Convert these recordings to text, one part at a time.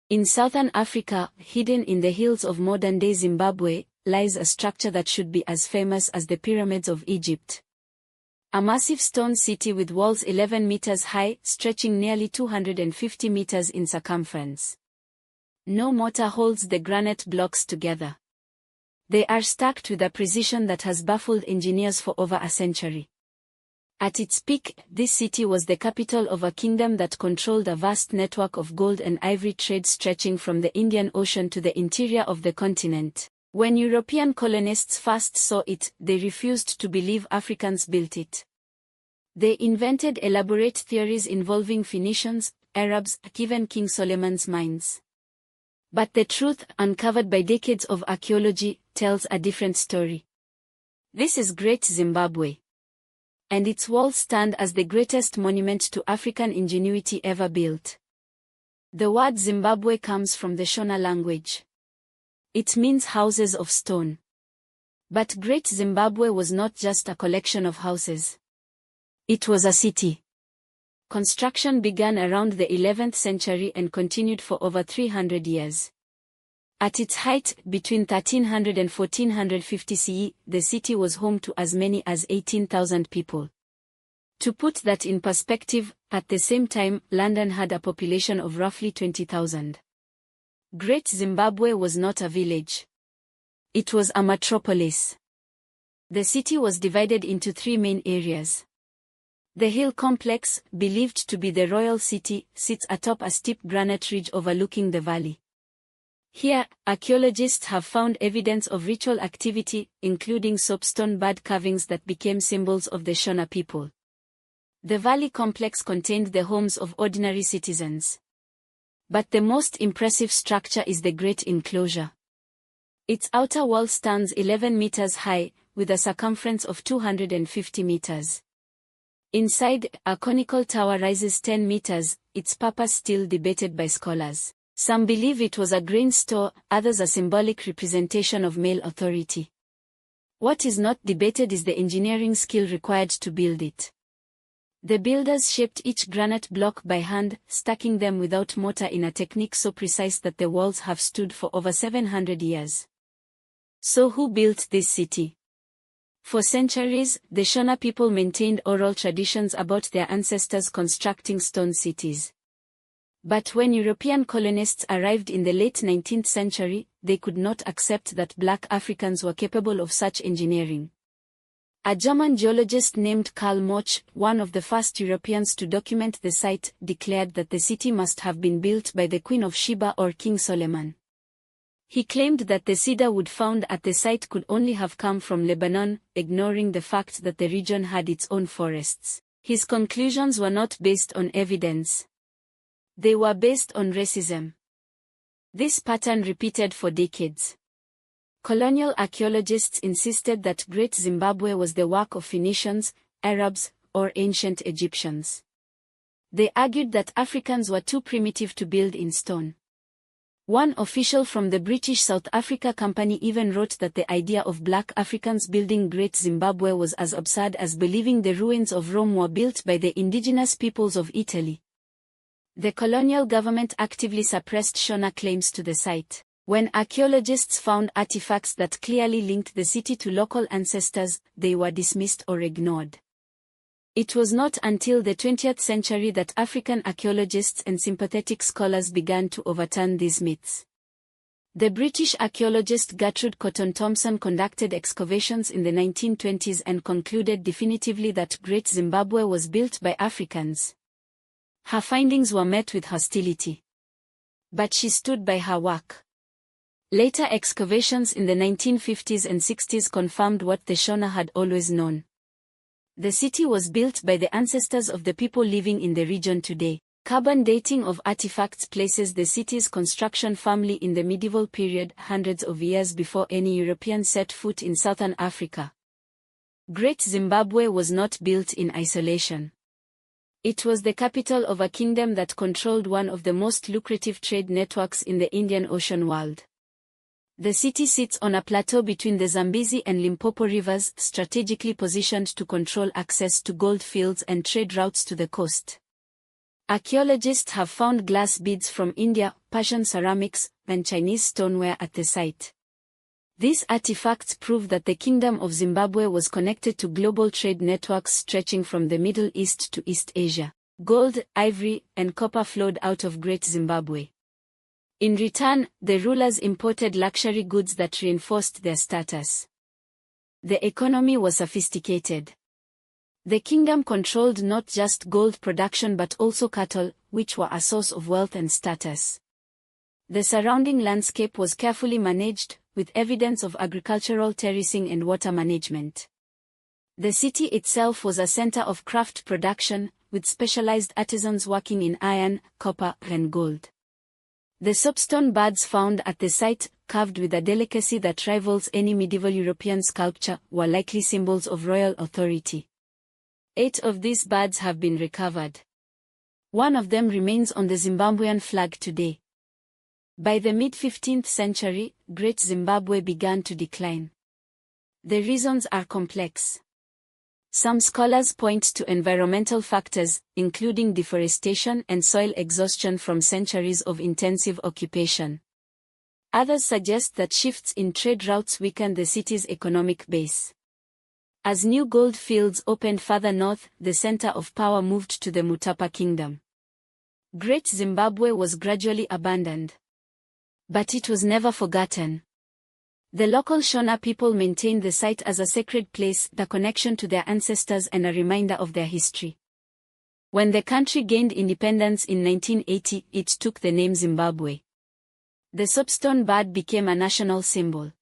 In southern Africa, hidden in the hills of modern-day Zimbabwe, lies a structure that should be as famous as the pyramids of Egypt. A massive stone city with walls 11 meters high, stretching nearly 250 meters in circumference. No mortar holds the granite blocks together. They are stacked with a precision that has baffled engineers for over a century. At its peak, this city was the capital of a kingdom that controlled a vast network of gold and ivory trade stretching from the Indian Ocean to the interior of the continent. When European colonists first saw it, they refused to believe Africans built it. They invented elaborate theories involving Phoenicians, Arabs, even King Solomon's mines. But the truth, uncovered by decades of archaeology, tells a different story. This is Great Zimbabwe. And its walls stand as the greatest monument to African ingenuity ever built. The word Zimbabwe comes from the Shona language. It means houses of stone. But Great Zimbabwe was not just a collection of houses. It was a city. Construction began around the 11th century and continued for over 300 years. At its height, between 1300 and 1450 CE, the city was home to as many as 18,000 people. To put that in perspective, at the same time, London had a population of roughly 20,000. Great Zimbabwe was not a village. It was a metropolis. The city was divided into three main areas. The hill complex, believed to be the royal city, sits atop a steep granite ridge overlooking the valley. Here, archaeologists have found evidence of ritual activity, including soapstone bird carvings that became symbols of the Shona people. The valley complex contained the homes of ordinary citizens. But the most impressive structure is the Great Enclosure. Its outer wall stands 11 meters high, with a circumference of 250 meters. Inside, a conical tower rises 10 meters, its purpose still debated by scholars. Some believe it was a grain store, others a symbolic representation of male authority. What is not debated is the engineering skill required to build it. The builders shaped each granite block by hand, stacking them without mortar in a technique so precise that the walls have stood for over 700 years. So who built this city? For centuries, the Shona people maintained oral traditions about their ancestors constructing stone cities. But when European colonists arrived in the late 19th century, they could not accept that black Africans were capable of such engineering. A German geologist named Karl Moch, one of the first Europeans to document the site, declared that the city must have been built by the Queen of Sheba or King Solomon. He claimed that the cedar wood found at the site could only have come from Lebanon, ignoring the fact that the region had its own forests. His conclusions were not based on evidence. They were based on racism. This pattern repeated for decades. Colonial archaeologists insisted that Great Zimbabwe was the work of Phoenicians, Arabs, or ancient Egyptians. They argued that Africans were too primitive to build in stone. One official from the British South Africa Company even wrote that the idea of black Africans building Great Zimbabwe was as absurd as believing the ruins of Rome were built by the indigenous peoples of Italy. The colonial government actively suppressed Shona claims to the site. When archaeologists found artifacts that clearly linked the city to local ancestors, they were dismissed or ignored. It was not until the 20th century that African archaeologists and sympathetic scholars began to overturn these myths. The British archaeologist Gertrude Cotton Thompson conducted excavations in the 1920s and concluded definitively that Great Zimbabwe was built by Africans. Her findings were met with hostility. But she stood by her work. Later excavations in the 1950s and 60s confirmed what the Shona had always known. The city was built by the ancestors of the people living in the region today. Carbon dating of artifacts places the city's construction firmly in the medieval period, hundreds of years before any European set foot in southern Africa. Great Zimbabwe was not built in isolation. It was the capital of a kingdom that controlled one of the most lucrative trade networks in the Indian Ocean world. The city sits on a plateau between the Zambezi and Limpopo rivers, strategically positioned to control access to gold fields and trade routes to the coast. Archaeologists have found glass beads from India, Persian ceramics, and Chinese stoneware at the site. These artifacts prove that the Kingdom of Zimbabwe was connected to global trade networks stretching from the Middle East to East Asia. Gold, ivory, and copper flowed out of Great Zimbabwe. In return, the rulers imported luxury goods that reinforced their status. The economy was sophisticated. The kingdom controlled not just gold production but also cattle, which were a source of wealth and status. The surrounding landscape was carefully managed, with evidence of agricultural terracing and water management. The city itself was a center of craft production, with specialized artisans working in iron, copper, and gold. The soapstone birds found at the site, carved with a delicacy that rivals any medieval European sculpture, were likely symbols of royal authority. 8 of these birds have been recovered. One of them remains on the Zimbabwean flag today. By the mid-15th century, Great Zimbabwe began to decline. The reasons are complex. Some scholars point to environmental factors, including deforestation and soil exhaustion from centuries of intensive occupation. Others suggest that shifts in trade routes weakened the city's economic base. As new gold fields opened further north, the center of power moved to the Mutapa kingdom. Great Zimbabwe was gradually abandoned. But it was never forgotten. The local Shona people maintained the site as a sacred place, the connection to their ancestors and a reminder of their history. When the country gained independence in 1980, it took the name Zimbabwe. The soapstone bird became a national symbol.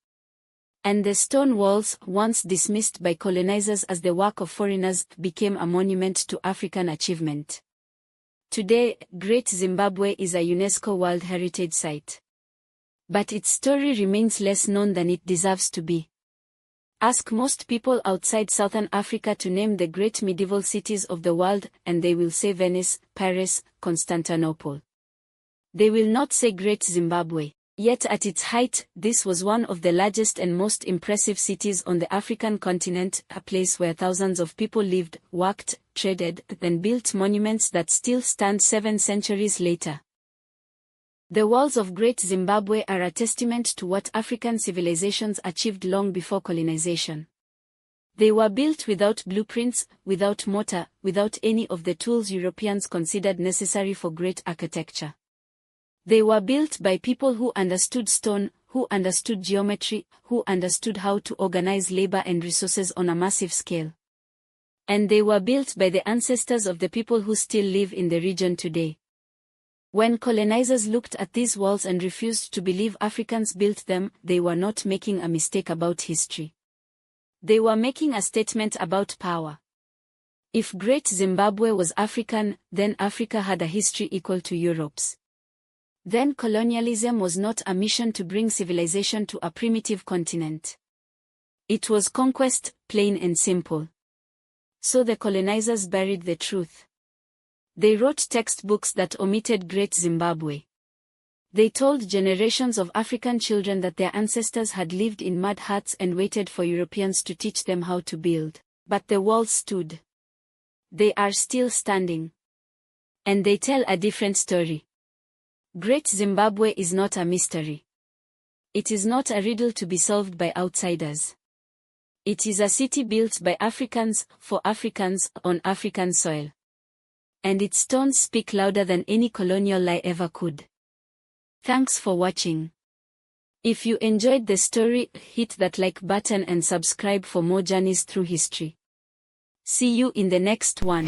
And the stone walls, once dismissed by colonizers as the work of foreigners, became a monument to African achievement. Today, Great Zimbabwe is a UNESCO World Heritage Site. But its story remains less known than it deserves to be. Ask most people outside Southern Africa to name the great medieval cities of the world, and they will say Venice, Paris, Constantinople. They will not say Great Zimbabwe. Yet at its height, this was one of the largest and most impressive cities on the African continent, a place where thousands of people lived, worked, traded, and built monuments that still stand 7 centuries later. The walls of Great Zimbabwe are a testament to what African civilizations achieved long before colonization. They were built without blueprints, without mortar, without any of the tools Europeans considered necessary for great architecture. They were built by people who understood stone, who understood geometry, who understood how to organize labor and resources on a massive scale. And they were built by the ancestors of the people who still live in the region today. When colonizers looked at these walls and refused to believe Africans built them, they were not making a mistake about history. They were making a statement about power. If Great Zimbabwe was African, then Africa had a history equal to Europe's. Then colonialism was not a mission to bring civilization to a primitive continent. It was conquest, plain and simple. So the colonizers buried the truth. They wrote textbooks that omitted Great Zimbabwe. They told generations of African children that their ancestors had lived in mud huts and waited for Europeans to teach them how to build. But the walls stood. They are still standing. And they tell a different story. Great Zimbabwe is not a mystery. It is not a riddle to be solved by outsiders. It is a city built by Africans, for Africans, on African soil. And its stones speak louder than any colonial lie ever could. Thanks for watching. If you enjoyed the story, hit that like button and subscribe for more journeys through history. See you in the next one.